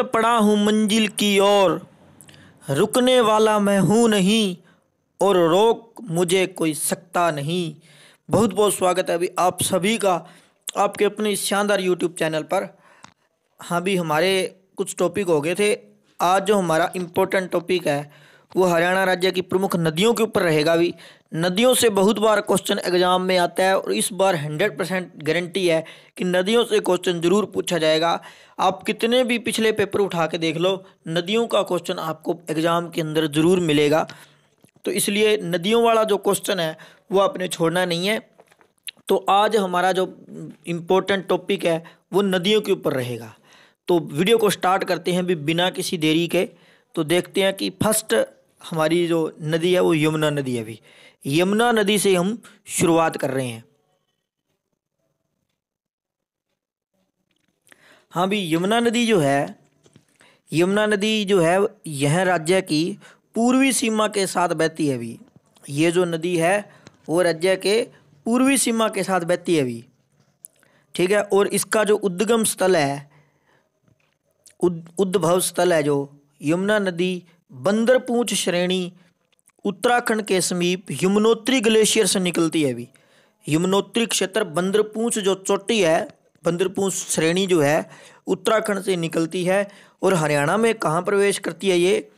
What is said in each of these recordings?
पड़ा हूँ मंजिल की ओर, रुकने वाला मैं हूँ नहीं और रोक मुझे कोई सकता नहीं। बहुत बहुत स्वागत है अभी आप सभी का आपके अपने इस शानदार यूट्यूब चैनल पर। हाँ भी हमारे कुछ टॉपिक हो गए थे। आज जो हमारा इम्पोर्टेंट टॉपिक है वो हरियाणा राज्य की प्रमुख नदियों के ऊपर रहेगा। भी नदियों से बहुत बार क्वेश्चन एग्जाम में आता है और इस बार 100% गारंटी है कि नदियों से क्वेश्चन जरूर पूछा जाएगा। आप कितने भी पिछले पेपर उठा के देख लो, नदियों का क्वेश्चन आपको एग्जाम के अंदर जरूर मिलेगा। तो इसलिए नदियों वाला जो क्वेश्चन है वो आपने छोड़ना नहीं है। तो आज हमारा जो इम्पोर्टेंट टॉपिक है वो नदियों के ऊपर रहेगा। तो वीडियो को स्टार्ट करते हैं भी बिना किसी देरी के। तो देखते हैं कि फर्स्ट हमारी जो नदी है वो यमुना नदी है। भी यमुना नदी से हम शुरुआत कर रहे हैं। हाँ भी यमुना नदी जो है, यमुना नदी जो है यह राज्य की पूर्वी सीमा के साथ बहती है। भी ये जो नदी है वो राज्य के पूर्वी सीमा के साथ बहती है। भी ठीक है। और इसका जो उद्गम स्थल है, उद्भव स्थल है जो यमुना नदी बंदरपूंछ श्रेणी उत्तराखंड के समीप यमुनोत्री ग्लेशियर से निकलती है। भी यमुनोत्री क्षेत्र बंदरपूंछ जो चोटी है, बंदरपूंछ श्रेणी जो है उत्तराखंड से निकलती है और हरियाणा में कहाँ प्रवेश करती है? ये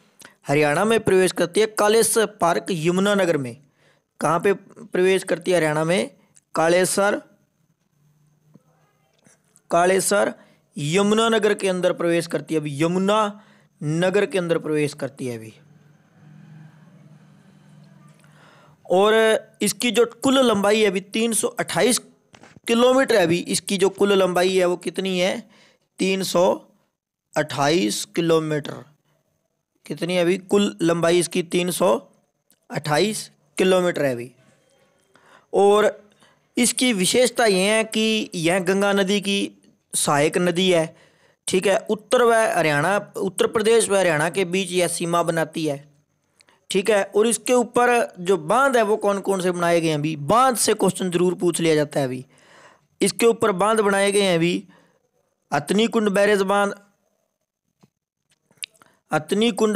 हरियाणा में प्रवेश करती है कालेसर पार्क यमुनानगर में। कहाँ पे प्रवेश करती है हरियाणा में? कालेसर यमुनानगर के अंदर प्रवेश करती है। अभी यमुना नगर के अंदर प्रवेश करती है। अभी और इसकी जो कुल लंबाई है अभी 328 किलोमीटर है। अभी इसकी जो कुल लंबाई है वो कितनी है? 328 किलोमीटर। कितनी है अभी कुल लंबाई इसकी? 328 किलोमीटर है अभी। और इसकी विशेषता यह है कि यह गंगा नदी की सहायक नदी है। ठीक है। उत्तर प्रदेश व हरियाणा के बीच यह सीमा बनाती है। ठीक है। और इसके ऊपर जो बांध है वो कौन कौन से बनाए गए हैं? अभी बांध से क्वेश्चन जरूर पूछ लिया जाता है। अभी इसके ऊपर बांध बनाए गए हैं। अभी अतनी कुंड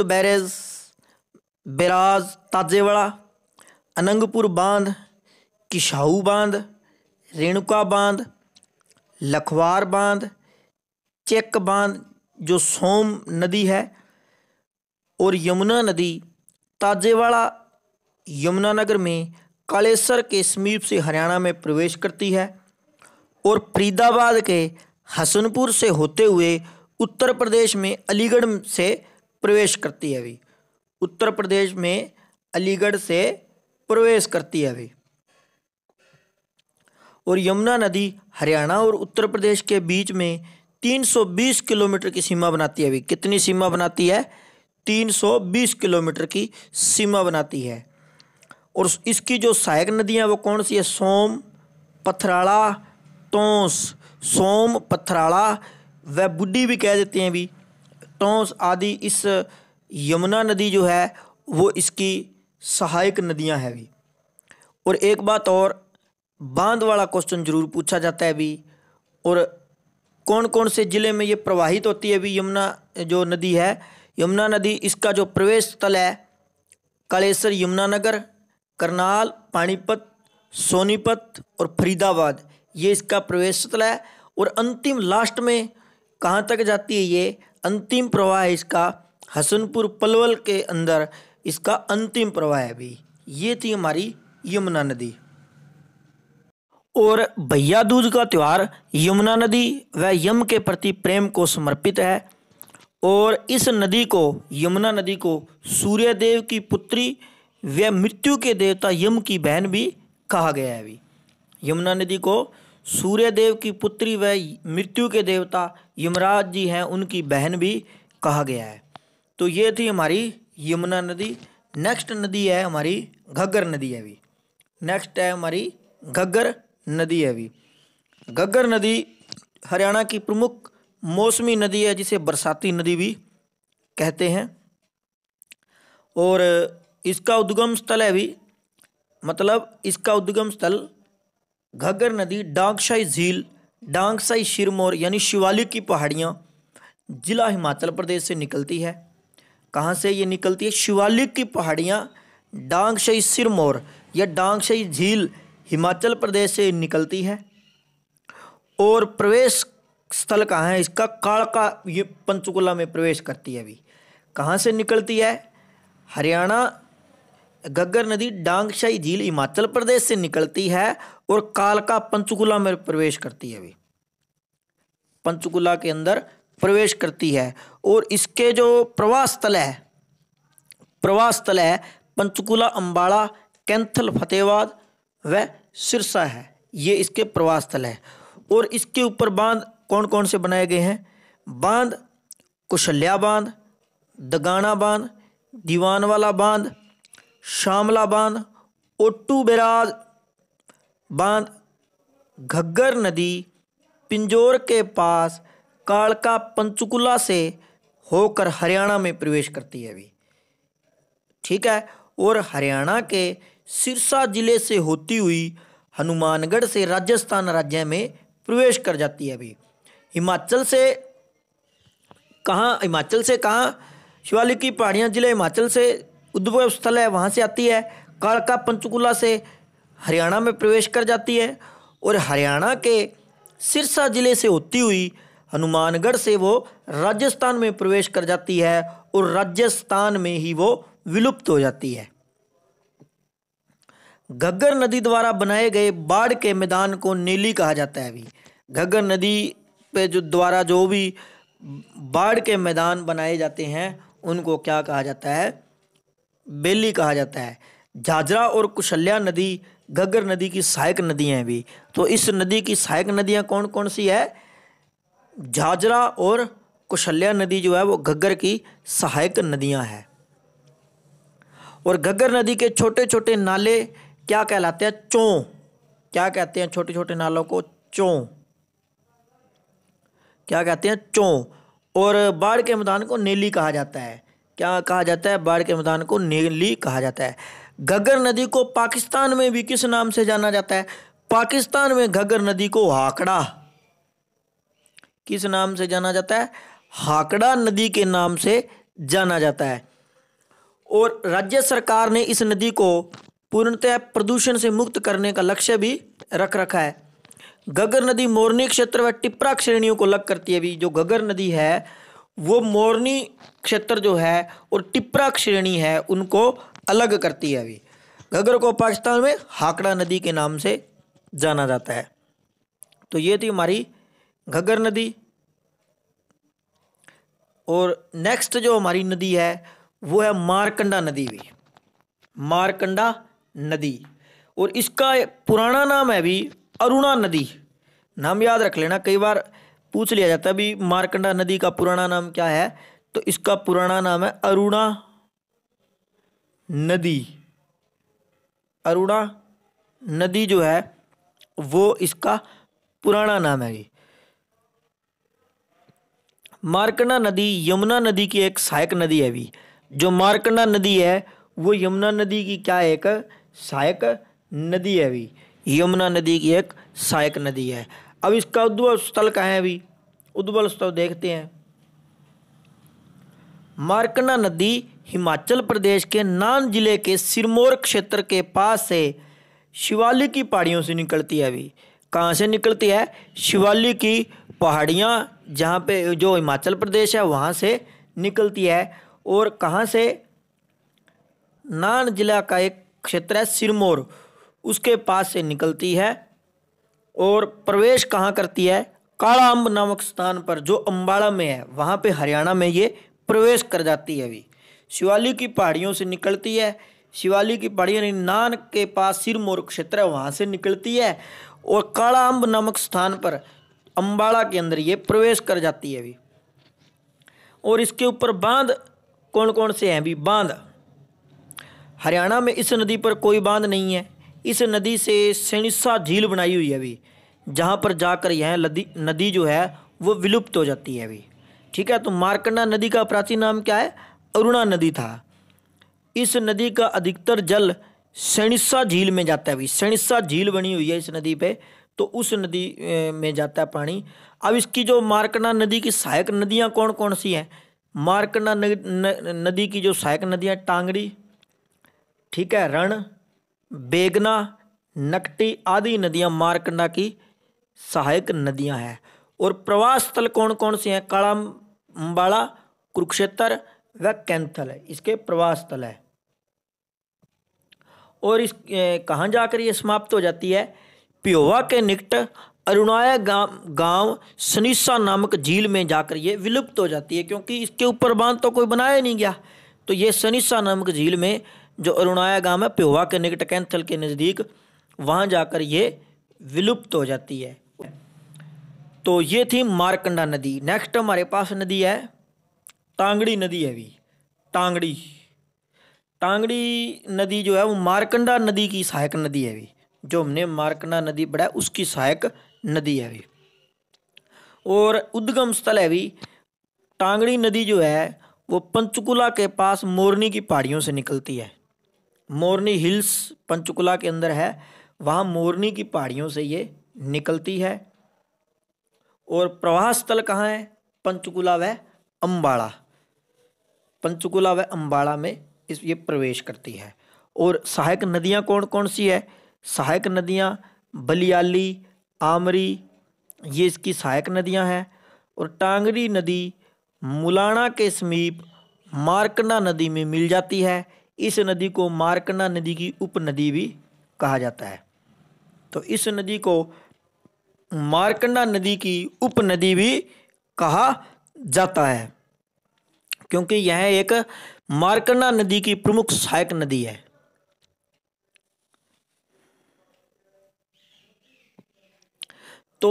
बैरेज, बैराज ताजेवाड़ा, अनंगपुर बांध, किशाऊ बांध, रेणुका बांध, लखवार बांध, चेक बांध जो सोम नदी है, और यमुना नदी ताजेवाड़ा यमुनानगर में कालेसर के समीप से हरियाणा में प्रवेश करती है और फरीदाबाद के हसनपुर से होते हुए उत्तर प्रदेश में अलीगढ़ से प्रवेश करती है। अभी उत्तर प्रदेश में अलीगढ़ से प्रवेश करती है। अभी और यमुना नदी हरियाणा और उत्तर प्रदेश के बीच में 320 किलोमीटर की सीमा बनाती है। अभी कितनी सीमा बनाती है? 320 किलोमीटर की सीमा बनाती है। और इसकी जो सहायक नदियां वो कौन सी है? सोम, पथराड़ा, टोंस। सोम, पथराड़ा व बुड्ढी भी कह देते हैं। भी टोंस आदि इस यमुना नदी जो है वो इसकी सहायक नदियां हैं। भी और एक बात और, बांध वाला क्वेश्चन जरूर पूछा जाता है। भी और कौन कौन से जिले में ये प्रवाहित होती है? भी यमुना जो नदी है, यमुना नदी इसका जो प्रवेश स्थल है कालेसर यमुनानगर, करनाल, पानीपत, सोनीपत और फरीदाबाद, ये इसका प्रवेश स्थल है। और अंतिम लास्ट में कहाँ तक जाती है? ये अंतिम प्रवाह है इसका हसनपुर पलवल के अंदर इसका अंतिम प्रवाह है। भी ये थी हमारी यमुना नदी। और भैया दूज का त्यौहार यमुना नदी व यम के प्रति प्रेम को समर्पित है। और इस नदी को, यमुना नदी को सूर्यदेव की पुत्री व मृत्यु के देवता यम की बहन भी कहा गया है। अभी यमुना नदी को सूर्यदेव की पुत्री व मृत्यु के देवता यमराज जी हैं उनकी बहन भी कहा गया है। तो ये थी हमारी यमुना नदी। नेक्स्ट नदी है हमारी घग्गर नदी है। अभी नेक्स्ट है हमारी घग्गर नदी है। अभी घग्गर नदी हरियाणा की प्रमुख मौसमी नदी है जिसे बरसाती नदी भी कहते हैं। और इसका उद्गम स्थल है। भी मतलब इसका उद्गम स्थल घग्गर नदी डांगशाई झील, डांगशाई सिरमौर यानी शिवालिक की पहाड़ियाँ, जिला हिमाचल प्रदेश से निकलती है। कहाँ से ये निकलती है? शिवालिक की पहाड़ियाँ डांगशई सिरमौर या डांगशई झील हिमाचल प्रदेश से निकलती है। और प्रवेश स्थल कहाँ है इसका? कालका, ये पंचकुला में प्रवेश करती है। अभी कहाँ से निकलती है? हरियाणा, घग्गर नदी डांगशई झील हिमाचल प्रदेश से निकलती है और कालका पंचकुला में प्रवेश करती है। अभी पंचकुला के अंदर प्रवेश करती है। और इसके जो प्रवास स्थल है पंचकुला, अंबाला, कैंथल, फतेहाबाद व सिरसा है। ये इसके प्रवास स्थल है। और इसके ऊपर बांध कौन कौन से बनाए गए हैं? बांध कुशल्या बांध, दगाना बांध, दीवानवाला बांध, शामला बांध, ओट्टू बैराज बांध, घग्गर नदी पिंजौर के पास कालका पंचकुला से होकर हरियाणा में प्रवेश करती है। अभी ठीक है। और हरियाणा के सिरसा जिले से होती हुई हनुमानगढ़ से राजस्थान राज्य में प्रवेश कर जाती है। अभी हिमाचल से कहाँ? शिवालिक की पहाड़ियाँ जिले हिमाचल से उद्भव स्थल है, वहाँ से आती है। कालका पंचकुला से हरियाणा में प्रवेश कर जाती है। और हरियाणा के सिरसा जिले से होती हुई हनुमानगढ़ से वो राजस्थान में प्रवेश कर जाती है और राजस्थान में ही वो विलुप्त हो जाती है। घग्गर नदी द्वारा बनाए गए बाढ़ के मैदान को नेली कहा जाता है। अभी घग्गर नदी पे द्वारा जो भी बाढ़ के मैदान बनाए जाते हैं उनको क्या कहा जाता है? बेली कहा जाता है। झाझरा और कुशल्या नदी घग्गर नदी की सहायक नदियां हैं। भी तो इस नदी की सहायक नदियां कौन कौन सी है? झाझरा और कुशल्या नदी जो है वो घग्गर की सहायक नदियां हैं। और घग्गर नदी के छोटे छोटे नाले क्या कहलाते हैं? चों। क्या कहते हैं छोटे छोटे नालों को? चों। क्या कहते हैं? चों। और बाढ़ के मैदान को नेली कहा जाता है। क्या कहा जाता है? बाढ़ के मैदान को नेली कहा जाता है। घग्गर नदी को पाकिस्तान में भी किस नाम से जाना जाता है? पाकिस्तान में घग्गर नदी को हाकड़ा, किस नाम से जाना जाता है? हाकड़ा नदी के नाम से जाना जाता है। और राज्य सरकार ने इस नदी को पूर्णतः प्रदूषण से मुक्त करने का लक्ष्य भी रख रखा है। घग्गर नदी मोरनी क्षेत्र व टिप्रा श्रेणियों को अलग करती है। अभी जो घग्गर नदी है वो मोरनी क्षेत्र जो है और टिप्रा श्रेणी है उनको अलग करती है। अभी घग्गर को पाकिस्तान में हाकड़ा नदी के नाम से जाना जाता है। तो ये थी हमारी घग्गर नदी। और नेक्स्ट जो हमारी नदी है वो है मारकंडा नदी। भी मारकंडा नदी, और इसका पुराना नाम है भी अरुणा नदी। नाम याद रख लेना, कई बार पूछ लिया जाता है भी मारकंडा नदी का पुराना नाम क्या है? तो इसका पुराना नाम है अरुणा नदी। अरुणा नदी जो है वो इसका पुराना नाम है। मारकंडा नदी यमुना नदी की एक सहायक नदी है। भी जो मारकंडा नदी है वो यमुना नदी की क्या है? एक सहायक नदी है। भी यमुना नदी की एक सहायक नदी है। अब इसका उद्भव स्थल कहाँ है? अभी उद्भव स्थल देखते हैं। मारकंडा नदी हिमाचल प्रदेश के नान जिले के सिरमौर क्षेत्र के पास से शिवालिक की पहाड़ियों से निकलती है। अभी कहाँ से निकलती है? शिवालिक की पहाड़ियाँ जहाँ पे जो हिमाचल प्रदेश है वहाँ से निकलती है। और कहाँ से? नान जिला का एक क्षेत्र है सिरमौर, उसके पास से निकलती है। और प्रवेश कहाँ करती है? काला अम्ब नामक स्थान पर जो अंबाला में है वहाँ पे हरियाणा में ये प्रवेश कर जाती है। अभी शिवालिक की पहाड़ियों से निकलती है। शिवालिक की पहाड़ियाँ नान के पास सिरमौर क्षेत्र है वहाँ से निकलती है और काला अम्ब नामक स्थान पर अंबाला के अंदर ये प्रवेश कर जाती है। अभी और इसके ऊपर बांध कौन कौन से हैं? भी बांध हरियाणा में इस नदी पर कोई बांध नहीं है। इस नदी से सैनिसा झील बनाई हुई है। अभी जहाँ पर जाकर यह नदी जो है वो विलुप्त हो जाती है। अभी ठीक है। तो मारकंडा नदी का प्राचीन नाम क्या है? अरुणा नदी था। इस नदी का अधिकतर जल सैनिसा झील में जाता है। अभी सैनिसा झील बनी हुई है इस नदी पे, तो उस नदी में जाता है पानी। अब इसकी जो मार्कंडा नदी की सहायक नदियां कौन कौन सी हैं? मार्कंडा नदी की जो सहायक नदियां टांगड़ी, ठीक है, रण, बेगना, नकटी आदि नदियां मार्कंडा की सहायक नदियां हैं। और प्रवास स्थल कौन कौन से हैं? काला अंबाला, कुरुक्षेत्र व कैंथल है इसके प्रवास स्थल है। और इस कहाँ जाकर ये समाप्त हो जाती है? प्योवा के निकट अरुणाया गांव सनीसा नामक झील में जाकर ये विलुप्त हो जाती है, क्योंकि इसके ऊपर बांध तो कोई बनाया नहीं गया। तो ये सनीसा नामक झील में जो अरुणाया गांव है प्योवा के निकट कैंथल के नज़दीक, वहाँ जाकर ये विलुप्त हो जाती है। तो ये थी मार्कंडा नदी। नेक्स्ट हमारे पास नदी है टांगड़ी नदी है भी। टांगड़ी नदी जो है वो मार्कंडा नदी की सहायक नदी है भी। जो हमने मार्कंडा नदी पढ़ा है उसकी सहायक नदी है भी। और उद्गम स्थल है भी। टांगड़ी नदी जो है वो पंचकुला के पास मोरनी की पहाड़ियों से निकलती है। मोरनी हिल्स पंचकुला के अंदर है, वहाँ मोरनी की पहाड़ियों से ये निकलती है। और प्रवाह स्थल कहाँ है? पंचकुला व अम्बाड़ा। पंचकुला व अम्बाड़ा में ये प्रवेश करती है। और सहायक नदियाँ कौन कौन सी है? सहायक नदियाँ बलियाली, आमरी, ये इसकी सहायक नदियाँ हैं। और टांगड़ी नदी मुलाना के समीप मार्कंडा नदी में मिल जाती है। इस नदी को मार्कंडा नदी की उपनदी भी कहा जाता है। तो इस नदी को मार्कंडा नदी की उपनदी भी कहा जाता है, क्योंकि यह एक मार्कंडा नदी की प्रमुख सहायक नदी है। तो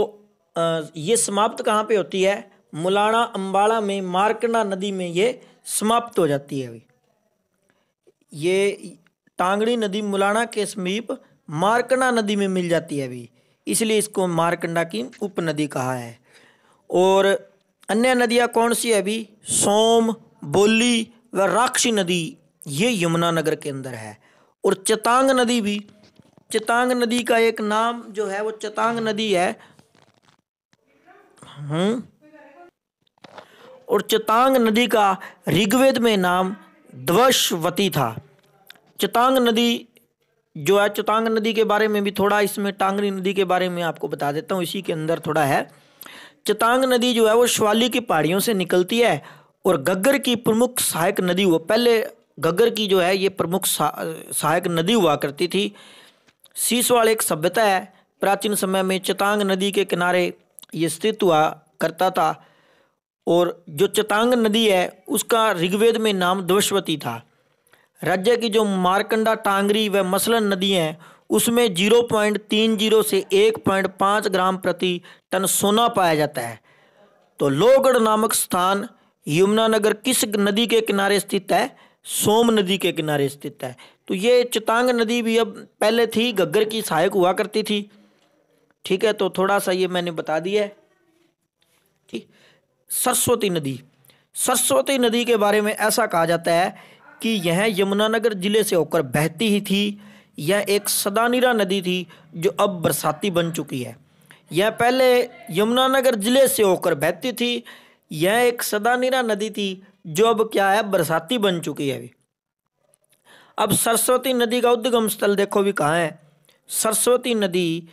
ये समाप्त कहाँ पे होती है? मुलाना अम्बाड़ा में मार्कंडा नदी में ये समाप्त हो जाती है। ये टांगड़ी नदी मुलाना के समीप मार्कंडा नदी में मिल जाती है अभी, इसलिए इसको मार्कंडा की उपनदी कहा है। और अन्य नदियाँ कौन सी है अभी? सोम, बोली व राक्षी नदी, ये यमुनानगर के अंदर है। और चेतांग नदी भी, चेतांग नदी का एक नाम जो है वो चेतांग नदी है। और चेतांग नदी का ऋग्वेद में नाम द्वशवती था। चेतांग नदी जो है, चेतांग नदी के बारे में भी थोड़ा, इसमें टांगड़ी नदी के बारे में आपको बता देता हूँ, इसी के अंदर थोड़ा है। चेतांग नदी जो है वो शिवालिक की पहाड़ियों से निकलती है और घग्गर की प्रमुख सहायक नदी हुआ। पहले घग्गर की जो है ये प्रमुख सहायक नदी हुआ करती थी। सीसवाल एक सभ्यता है, प्राचीन समय में चेतांग नदी के किनारे ये स्थित हुआ करता था। और जो चेतांग नदी है उसका ऋग्वेद में नाम द्वशवती था। राज्य की जो मार्कंडा, टांगरी व मसलन नदी हैं उसमें 0.30 से 1.5 ग्राम प्रति टन सोना पाया जाता है। तो लोहगढ़ नामक स्थान यमुनानगर किस नदी के किनारे स्थित है? सोम नदी के किनारे स्थित है। तो ये चेतांग नदी भी अब पहले थी, घग्गर की सहायक हुआ करती थी। ठीक है, तो थोड़ा सा ये मैंने बता दिया है। ठीक। सरस्वती नदी, सरस्वती नदी के बारे में ऐसा कहा जाता है कि यह यमुनानगर जिले से होकर बहती ही थी। यह एक सदानीरा नदी थी जो अब बरसाती बन चुकी है। यह पहले यमुनानगर जिले से होकर बहती थी। यह एक सदानीरा नदी थी जो अब क्या है, बरसाती बन चुकी है अभी। अब सरस्वती नदी का उद्गम स्थल देखो भी कहाँ है। सरस्वती नदी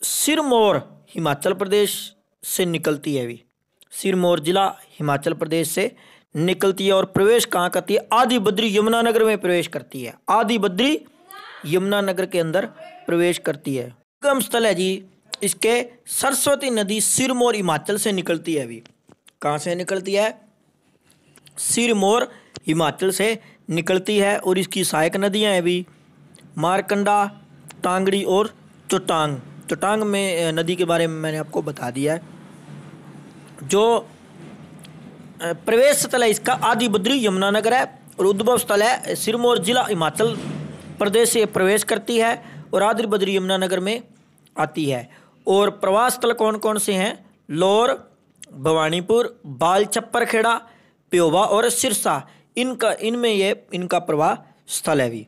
सिरमौर हिमाचल प्रदेश से निकलती है अभी। सिरमौर जिला हिमाचल प्रदेश से निकलती है और प्रवेश कहाँ करती है? आदि बद्री यमुनानगर में प्रवेश करती है। आदि बद्री यमुनानगर के अंदर प्रवेश करती है। उद्गम स्थल है जी इसके सरस्वती नदी सिरमौर हिमाचल से निकलती है अभी। कहाँ से निकलती है? सिरमौर हिमाचल से निकलती है। और इसकी सहायक नदियाँ हैं अभी मार्कंडा, टांगड़ी और चोटांग। चोटांग में नदी के बारे में मैंने आपको बता दिया है। जो प्रवेश स्थल है इसका आदि बद्री यमुनानगर है और उद्भव स्थल है सिरमौर जिला हिमाचल प्रदेश से प्रवेश करती है और आदि बद्री यमुनानगर में आती है। और प्रवास स्थल कौन कौन से हैं? लोर, भवानीपुर, बाल छप्परखेड़ा, प्योवा और सिरसा, इनका प्रवाह स्थल है भी।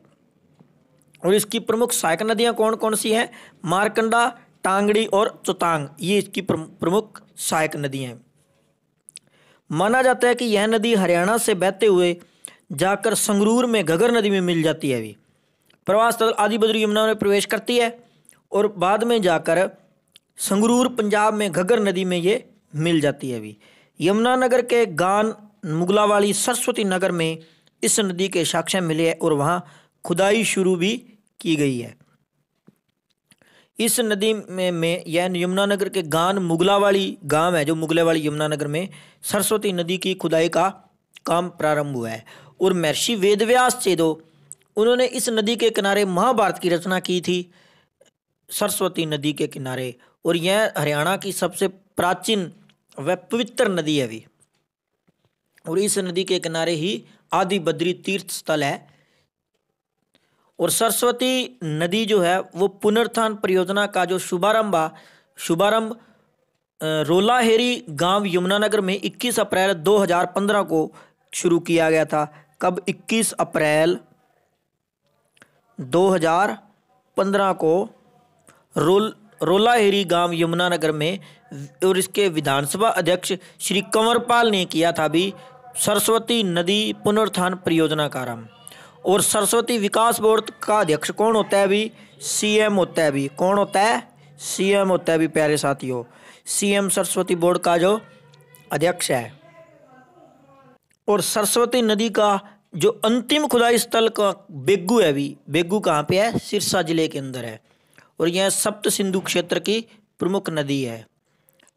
और इसकी प्रमुख सहायक नदियां कौन कौन सी हैं? मारकंडा, टांगड़ी और चौतांग, ये इसकी प्रमुख सहायक नदियां हैं। माना जाता है कि यह नदी हरियाणा से बहते हुए जाकर संगरूर में घगर नदी में मिल जाती है। अभी प्रवाह स्थल आदि बद्री यमुना में प्रवेश करती है और बाद में जाकर संगरूर पंजाब में घगर नदी में ये मिल जाती है। अभी यमुनानगर के गान, मुगलावाली, सरस्वती नगर में इस नदी के साक्ष्य मिले हैं और वहाँ खुदाई शुरू भी की गई है। इस नदी में यह यमुनानगर के गान, मुगलावाली गांव है जो मुगलावाली यमुनानगर में सरस्वती नदी की खुदाई का काम प्रारंभ हुआ है। और महर्षि वेदव्यास चेदो, उन्होंने इस नदी के किनारे महाभारत की रचना की थी, सरस्वती नदी के किनारे। और यह हरियाणा की सबसे प्राचीन व पवित्र नदी है भी। और इस नदी के किनारे ही आदि बद्री तीर्थ स्थल है। और सरस्वती नदी जो है वो पुनरुत्थान परियोजना का जो शुभारंभ रोलाहेरी गांव यमुनानगर में 21 अप्रैल 2015 को शुरू किया गया था। कब? 21 अप्रैल 2015 को रोलाहेरी गांव यमुनानगर में, और इसके विधानसभा अध्यक्ष श्री कंवरपाल ने किया था भी सरस्वती नदी पुनरुत्थान परियोजना का आरंभ। और सरस्वती विकास बोर्ड का अध्यक्ष कौन होता है भी? सीएम होता है भी। कौन होता है? सीएम होता है भी प्यारे साथियों। सीएम सरस्वती बोर्ड का जो अध्यक्ष है। और सरस्वती नदी का जो अंतिम खुदाई स्थल का बेगू है भी, बेगू कहाँ पे है? सिरसा जिले के अंदर है। और यह सप्त सिंधु क्षेत्र की प्रमुख नदी है।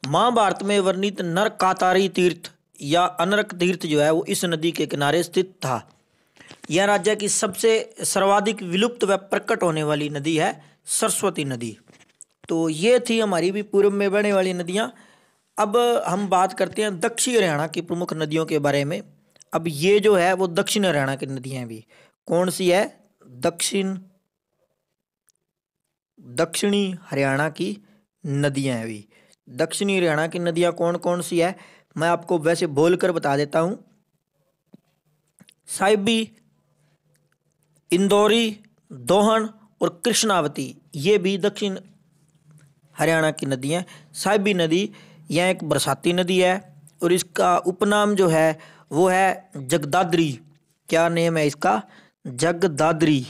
महाभारत में वर्णित नरकातारी तीर्थ या अनरक तीर्थ जो है वो इस नदी के किनारे स्थित था। यह राज्य की सबसे सर्वाधिक विलुप्त व प्रकट होने वाली नदी है सरस्वती नदी। तो ये थी हमारी भी पूर्व में बहने वाली नदियाँ। अब हम बात करते हैं दक्षिण हरियाणा की प्रमुख नदियों के बारे में। अब ये जो है वो दक्षिण हरियाणा की नदियाँ भी कौन सी है? दक्षिणी हरियाणा की नदियाँ हैं भी। दक्षिणी हरियाणा की नदियाँ कौन कौन सी है मैं आपको वैसे बोलकर बता देता हूँ। साहिबी, इंदौरी, दोहन और कृष्णावती, ये भी दक्षिण हरियाणा की नदियाँ। साहिबी नदी यह एक बरसाती नदी है और इसका उपनाम जो है वो है जगदाद्री। क्या नेम है इसका? जगदाद्री।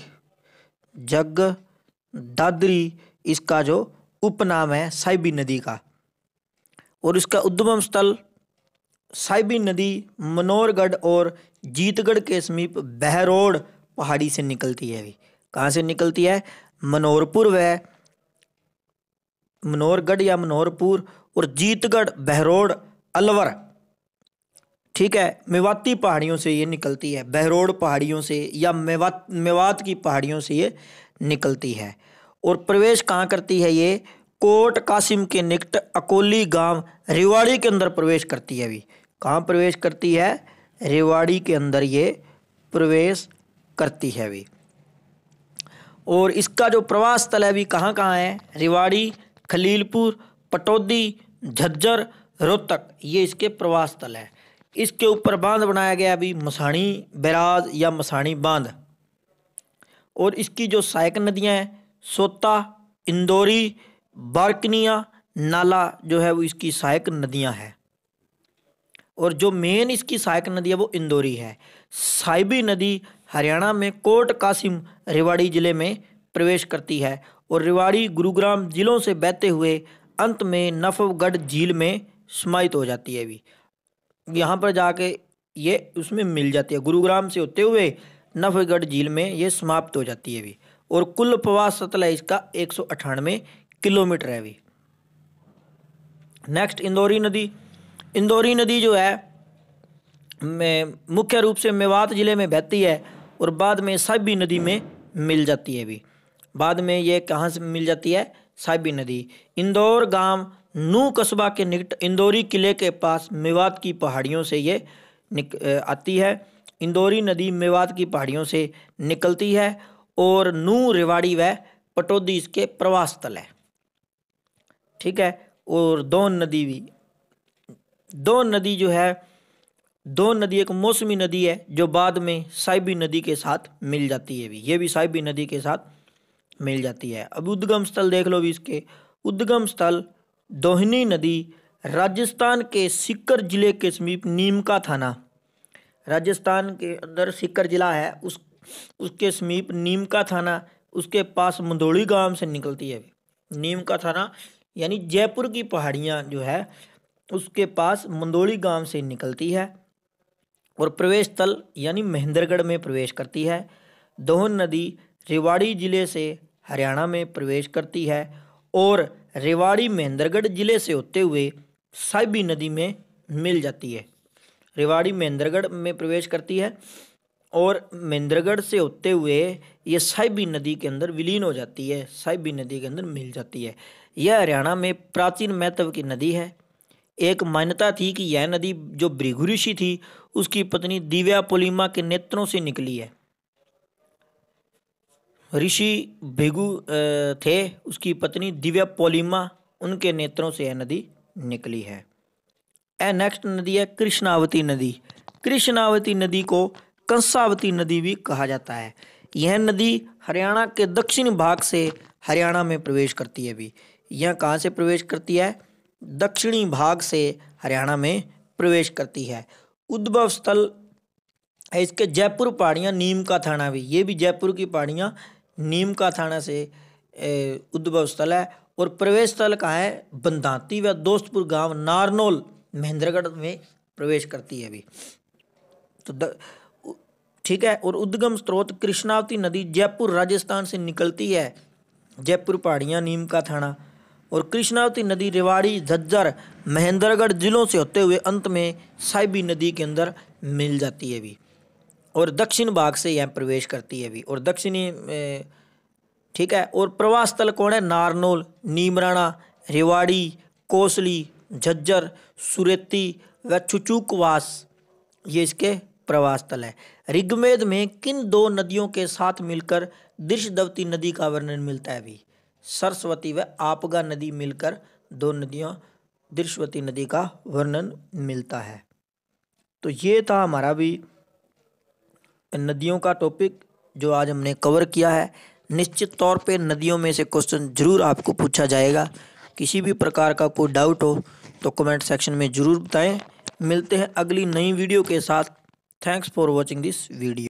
जगदाद्री इसका जो उपनाम है साहिबी नदी का। और इसका उद्गम स्थल साहिबी नदी मनोहरगढ़ और जीतगढ़ के समीप बहरोड पहाड़ी से निकलती है। कहाँ से निकलती है? मनोहरगढ़ या मनोहरपुर और जीतगढ़, बहरोड, अलवर, ठीक है, मेवाती पहाड़ियों से ये निकलती है। बहरोड पहाड़ियों से या मेवात की पहाड़ियों से ये निकलती है। और प्रवेश कहाँ करती है? ये कोट कासिम के निकट अकोली गांव रेवाड़ी के अंदर प्रवेश करती है। अभी कहाँ प्रवेश करती है? रेवाड़ी के अंदर ये प्रवेश करती है अभी। और इसका जो प्रवास स्थल है अभी कहाँ कहाँ है? रेवाड़ी, खलीलपुर, पटौदी, झज्जर, रोहतक, ये इसके प्रवास स्थल है। इसके ऊपर बांध बनाया गया अभी मसाणी बैराज या मसाणी बांध। और इसकी जो सहायक नदियाँ हैं सोता, इंदौरी, बारकनिया, नाला जो है वो इसकी सहायक नदियाँ हैं। और जो मेन इसकी सहायक नदी है वो इंदौरी है। साहिबी नदी हरियाणा में कोट कासिम रेवाड़ी जिले में प्रवेश करती है और रेवाड़ी, गुरुग्राम जिलों से बहते हुए अंत में नफगढ़ झील में समाहित हो जाती है। अभी यहाँ पर जाके ये उसमें मिल जाती है। गुरुग्राम से होते हुए नफगढ़ झील में ये समाप्त हो जाती है अभी। और कुल प्रवास स्थल है इसका 198 किलोमीटर है अभी। नेक्स्ट इंदौरी नदी। इंदौरी नदी जो है मुख्य रूप से मेवात जिले में बहती है और बाद में साहिबी नदी में मिल जाती है। अभी बाद में ये कहाँ से मिल जाती है? साहिबी नदी। इंदौर गांव नू कस्बा के निकट इंदौरी किले के पास मेवात की पहाड़ियों से ये आती है। इंदौरी नदी मेवात की पहाड़ियों से निकलती है और नू, रेवाड़ी व पटौदी इसके प्रवास स्थल है, ठीक है। और दोन नदी भी, दोन नदी जो है, दोन नदी एक मौसमी नदी है जो बाद में साहिबी नदी के साथ मिल जाती है। भी ये भी साहिबी नदी के साथ मिल जाती है। अब उद्गम स्थल देख लो भी इसके। उद्गम स्थल दोहिनी नदी राजस्थान के सीकर जिले के समीप नीमका थाना, राजस्थान के अंदर सीकर जिला है, उसके समीप नीमका थाना, उसके पास मंदोली गांव से निकलती है। नीमका थाना यानी जयपुर की पहाड़ियाँ जो है उसके पास मंदोली गांव से निकलती है और प्रवेश स्थल यानी महेंद्रगढ़ में प्रवेश करती है। दोहन नदी रेवाड़ी जिले से हरियाणा में प्रवेश करती है और रेवाड़ी महेंद्रगढ़ जिले से होते हुए साहिबी नदी में मिल जाती है। रेवाड़ी महेंद्रगढ़ में प्रवेश करती है और महेंद्रगढ़ से होते हुए ये साहिबी नदी के अंदर विलीन हो जाती है, साहिबी नदी के अंदर मिल जाती है। यह हरियाणा में प्राचीन महत्व की नदी है। एक मान्यता थी कि यह नदी जो भृगु ऋषि थी उसकी पत्नी दिव्या पोलिमा के नेत्रों से निकली है। ऋषि भृगु थे, उसकी पत्नी दिव्या पोलिमा, उनके नेत्रों से यह नदी निकली है। नेक्स्ट नदी है कृष्णावती नदी। कृष्णावती नदी को कंसावती नदी भी कहा जाता है। यह नदी हरियाणा के दक्षिणी भाग से हरियाणा में प्रवेश करती है। अभी यह कहाँ से प्रवेश करती है? दक्षिणी भाग से हरियाणा में प्रवेश करती है। उद्भव स्थल है इसके जयपुर पहाड़ियाँ, नीम का थाना भी, ये भी जयपुर की पहाड़ियाँ नीम का थाना से उद्भव स्थल है। और प्रवेश स्थल कहाँ है? बंदाती व दोस्तपुर गांव नारनौल महेंद्रगढ़ में प्रवेश करती है अभी तो ठीक है। और उद्गम स्रोत कृष्णावती नदी जयपुर राजस्थान से निकलती है, जयपुर पहाड़ियाँ नीम का थाना। और कृष्णावती नदी रेवाड़ी झज्जर महेंद्रगढ़ जिलों से होते हुए अंत में साहिबी नदी के अंदर मिल जाती है अभी और दक्षिण भाग से यह प्रवेश करती है अभी और दक्षिणी ठीक है। और प्रवास स्थल कौन है? नारनौल, नीमराणा, रेवाड़ी, कोसली, झज्जर, सुरेती व चुचुकवास, ये इसके प्रवास स्थल है। ऋग्वेद में किन दो नदियों के साथ मिलकर दृशदवती नदी का वर्णन मिलता है? अभी सरस्वती व आपगा नदी मिलकर दो नदियों दृशवती नदी का वर्णन मिलता है। तो ये था हमारा भी नदियों का टॉपिक जो आज हमने कवर किया है। निश्चित तौर पे नदियों में से क्वेश्चन जरूर आपको पूछा जाएगा। किसी भी प्रकार का कोई डाउट हो तो कमेंट सेक्शन में जरूर बताएं। मिलते हैं अगली नई वीडियो के साथ। Thanks for watching this video.